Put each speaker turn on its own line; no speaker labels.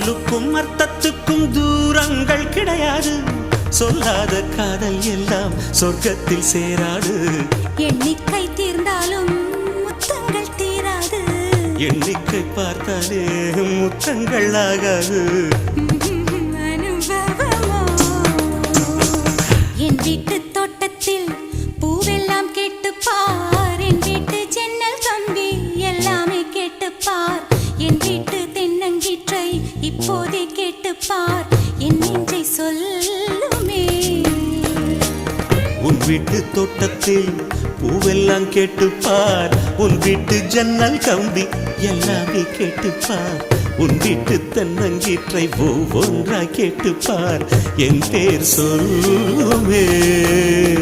சொல்லுக்கும் அர்த்தத்துக்கும் தூரங்கள் கிடையாது. சொல்லாத காதல் எல்லாம் சொர்க்கத்தில் சேராது.
எண்ணிக்கை தீர்ந்தாலும் முத்தங்கள் தீராது.
எண்ணிக்கை பார்த்தாலே முத்தங்கள் ஆகாது.
அனுபவமோ என் வீட்டு தோட்டத்தில் பூவெல்லாம் கேட்டுப்பார். என் வீட்டு ஜன்னல் கம்பி எல்லாமே கேட்டுப்பார். என் வீட்டு தென்னங்கீற்றை இப்போதே கேட்டுப்பார். என் நெஞ்சை சொல்லுமே.
உன் வீட்டு தோட்டத்தில் பூவெல்லாம் கேட்டுப்பார். உன் வீட்டு ஜன்னல் கம்பி எல்லாமே கேட்டுப்பார். உன் வீட்டு தென்னங்கீற்றை ஒவ்வொன்றாய் கேட்டுப்பார். என் பேர் சொல்லுமே.